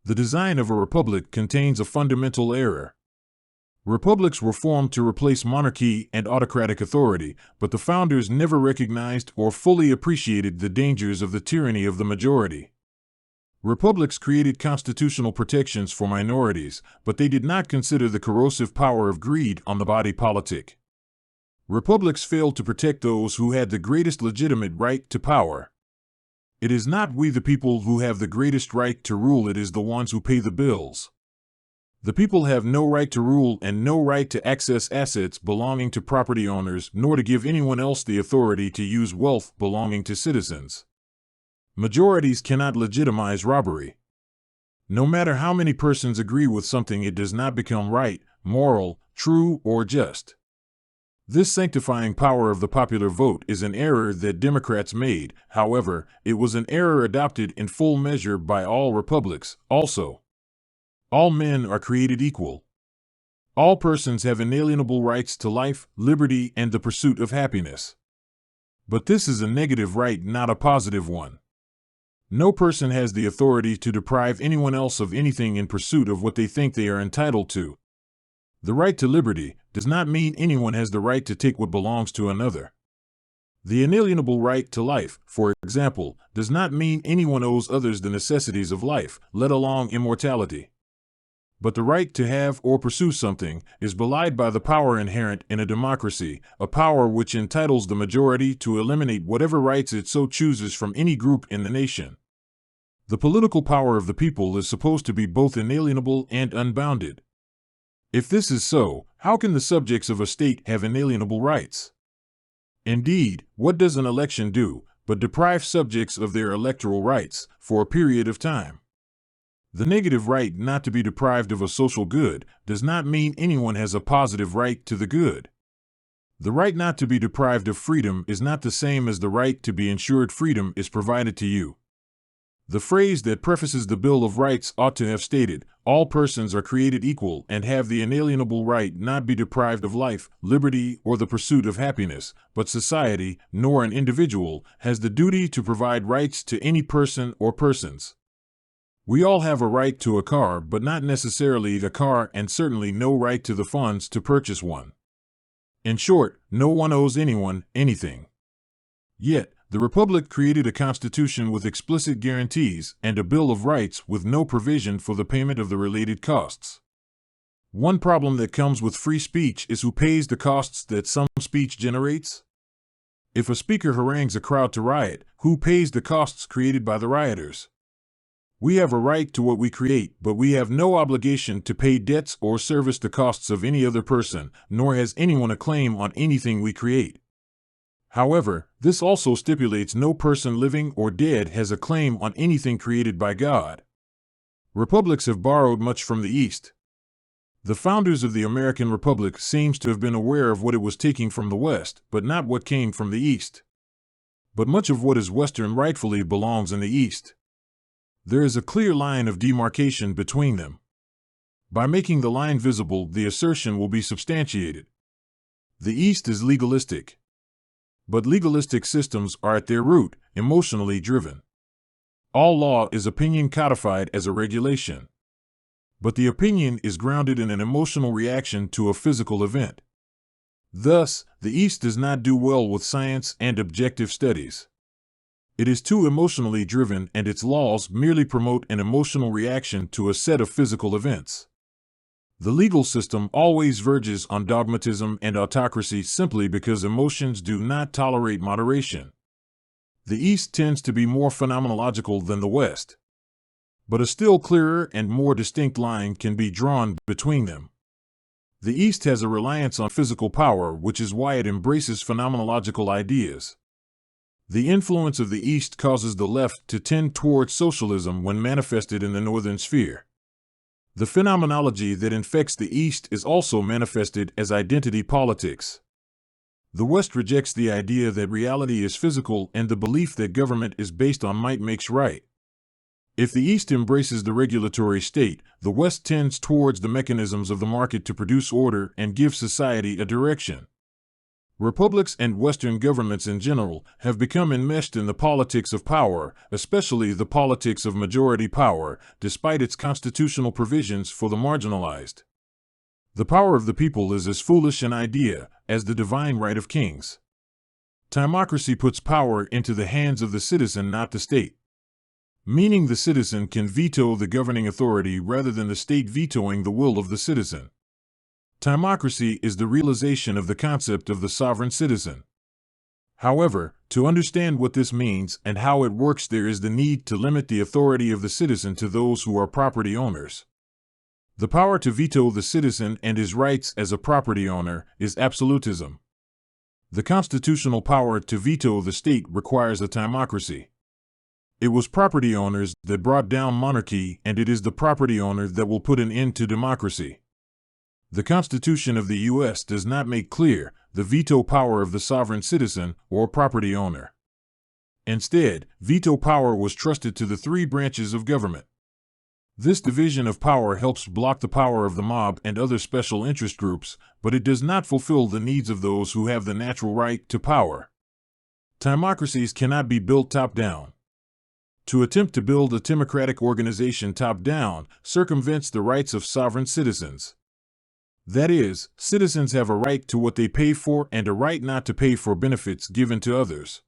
The design of a republic contains a fundamental error. Republics were formed to replace monarchy and autocratic authority, but the founders never recognized or fully appreciated the dangers of the tyranny of the majority. Republics created constitutional protections for minorities, but they did not consider the corrosive power of greed on the body politic. Republics failed to protect those who had the greatest legitimate right to power. It is not we the people who have the greatest right to rule, it is the ones who pay the bills. The people have no right to rule and no right to access assets belonging to property owners, nor to give anyone else the authority to use wealth belonging to citizens. Majorities cannot legitimize robbery. No matter how many persons agree with something, it does not become right, moral, true, or just. This sanctifying power of the popular vote is an error that Democrats made. However, it was an error adopted in full measure by all republics also. All men are created equal. All persons have inalienable rights to life, liberty, and the pursuit of happiness. But this is a negative right, not a positive one. No person has the authority to deprive anyone else of anything in pursuit of what they think they are entitled to. The right to liberty does not mean anyone has the right to take what belongs to another. The inalienable right to life, for example, does not mean anyone owes others the necessities of life, let alone immortality. But the right to have or pursue something is belied by the power inherent in a democracy, a power which entitles the majority to eliminate whatever rights it so chooses from any group in the nation. The political power of the people is supposed to be both inalienable and unbounded. If this is so, how can the subjects of a state have inalienable rights? Indeed, what does an election do but deprive subjects of their electoral rights for a period of time? The negative right not to be deprived of a social good does not mean anyone has a positive right to the good. The right not to be deprived of freedom is not the same as the right to be ensured freedom is provided to you. The phrase that prefaces the Bill of Rights ought to have stated, all persons are created equal and have the inalienable right not be deprived of life, liberty, or the pursuit of happiness, but society, nor an individual, has the duty to provide rights to any person or persons. We all have a right to a car, but not necessarily the car, and certainly no right to the funds to purchase one. In short, no one owes anyone anything. Yet, the Republic created a constitution with explicit guarantees and a Bill of Rights with no provision for the payment of the related costs. One problem that comes with free speech is who pays the costs that some speech generates? If a speaker harangues a crowd to riot, who pays the costs created by the rioters? We have a right to what we create, but we have no obligation to pay debts or service the costs of any other person, nor has anyone a claim on anything we create. However, this also stipulates no person living or dead has a claim on anything created by God. Republics have borrowed much from the East. The founders of the American Republic seems to have been aware of what it was taking from the West, but not what came from the East. But much of what is Western rightfully belongs in the East. There is a clear line of demarcation between them. By making the line visible, the assertion will be substantiated. The East is legalistic. But legalistic systems are at their root emotionally driven. All law is opinion codified as a regulation. But the opinion is grounded in an emotional reaction to a physical event. Thus, the East does not do well with science and objective studies. It is too emotionally driven, and its laws merely promote an emotional reaction to a set of physical events. The legal system always verges on dogmatism and autocracy simply because emotions do not tolerate moderation. The East tends to be more phenomenological than the West. But a still clearer and more distinct line can be drawn between them. The East has a reliance on physical power, which is why it embraces phenomenological ideas. The influence of the East causes the left to tend towards socialism when manifested in the Northern sphere. The phenomenology that infects the East is also manifested as identity politics. The West rejects the idea that reality is physical and the belief that government is based on might makes right. If the East embraces the regulatory state, the West tends towards the mechanisms of the market to produce order and give society a direction. Republics and Western governments in general have become enmeshed in the politics of power, especially the politics of majority power, despite its constitutional provisions for the marginalized. The power of the people is as foolish an idea as the divine right of kings. Timocracy puts power into the hands of the citizen, not the state, meaning the citizen can veto the governing authority rather than the state vetoing the will of the citizen. Timocracy is the realization of the concept of the sovereign citizen. However, to understand what this means and how it works, there is the need to limit the authority of the citizen to those who are property owners. The power to veto the citizen and his rights as a property owner is absolutism. The constitutional power to veto the state requires a timocracy. It was property owners that brought down monarchy, and it is the property owner that will put an end to democracy. The Constitution of the U.S. does not make clear the veto power of the sovereign citizen or property owner. Instead, veto power was trusted to the three branches of government. This division of power helps block the power of the mob and other special interest groups, but it does not fulfill the needs of those who have the natural right to power. Timocracies cannot be built top-down. To attempt to build a timocratic organization top-down circumvents the rights of sovereign citizens. That is, citizens have a right to what they pay for and a right not to pay for benefits given to others.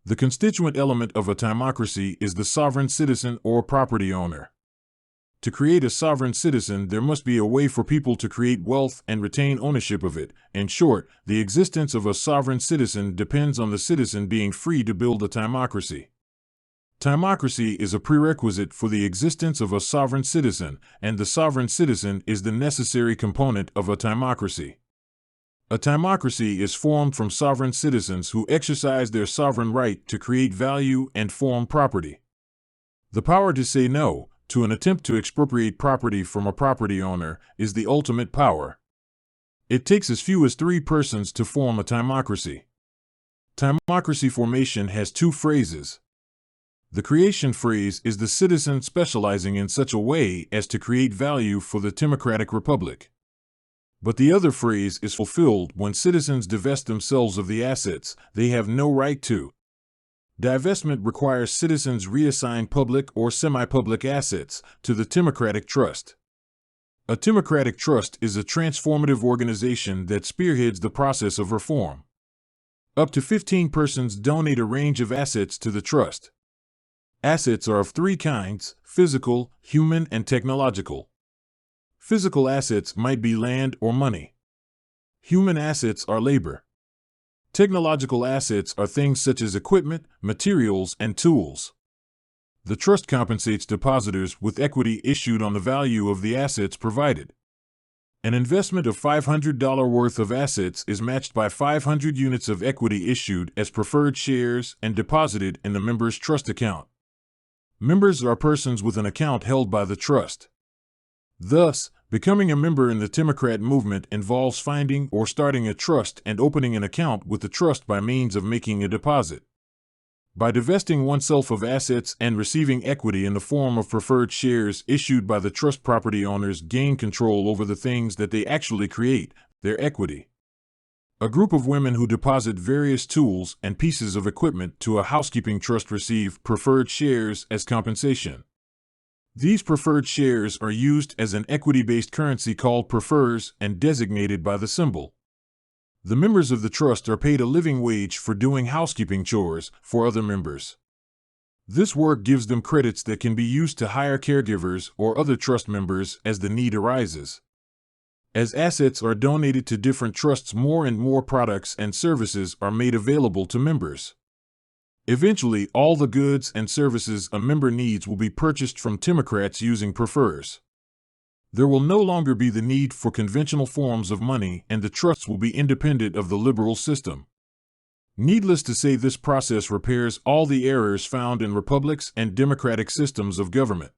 The constituent element of a timocracy is the sovereign citizen or property owner. To create a sovereign citizen, there must be a way for people to create wealth and retain ownership of it. In short, the existence of a sovereign citizen depends on the citizen being free to build a timocracy. Timocracy is a prerequisite for the existence of a sovereign citizen, and the sovereign citizen is the necessary component of a timocracy. A timocracy is formed from sovereign citizens who exercise their sovereign right to create value and form property. The power to say no to an attempt to expropriate property from a property owner is the ultimate power. It takes as few as 3 persons to form a timocracy. Timocracy formation has 2 phases. The creation phase is the citizen specializing in such a way as to create value for the timocratic republic. But the other phase is fulfilled when citizens divest themselves of the assets they have no right to. Divestment requires citizens reassign public or semi-public assets to the timocratic trust. A timocratic trust is a transformative organization that spearheads the process of reform. Up to 15 persons donate a range of assets to the trust. Assets are of 3 kinds: physical, human, and technological. Physical assets might be land or money. Human assets are labor. Technological assets are things such as equipment, materials, and tools. The trust compensates depositors with equity issued on the value of the assets provided. An investment of $500 worth of assets is matched by 500 units of equity issued as preferred shares and deposited in the member's trust account. Members are persons with an account held by the trust. Thus, becoming a member in the Timocrat movement involves finding or starting a trust and opening an account with the trust by means of making a deposit. By divesting oneself of assets and receiving equity in the form of preferred shares issued by the trust, property owners gain control over the things that they actually create, their equity. A group of women who deposit various tools and pieces of equipment to a housekeeping trust receive preferred shares as compensation. These preferred shares are used as an equity-based currency called prefers and designated by the symbol. The members of the trust are paid a living wage for doing housekeeping chores for other members. This work gives them credits that can be used to hire caregivers or other trust members as the need arises. As assets are donated to different trusts, more and more products and services are made available to members. Eventually, all the goods and services a member needs will be purchased from Timocrats using prefers. There will no longer be the need for conventional forms of money, and the trusts will be independent of the liberal system. Needless to say, this process repairs all the errors found in republics and democratic systems of government.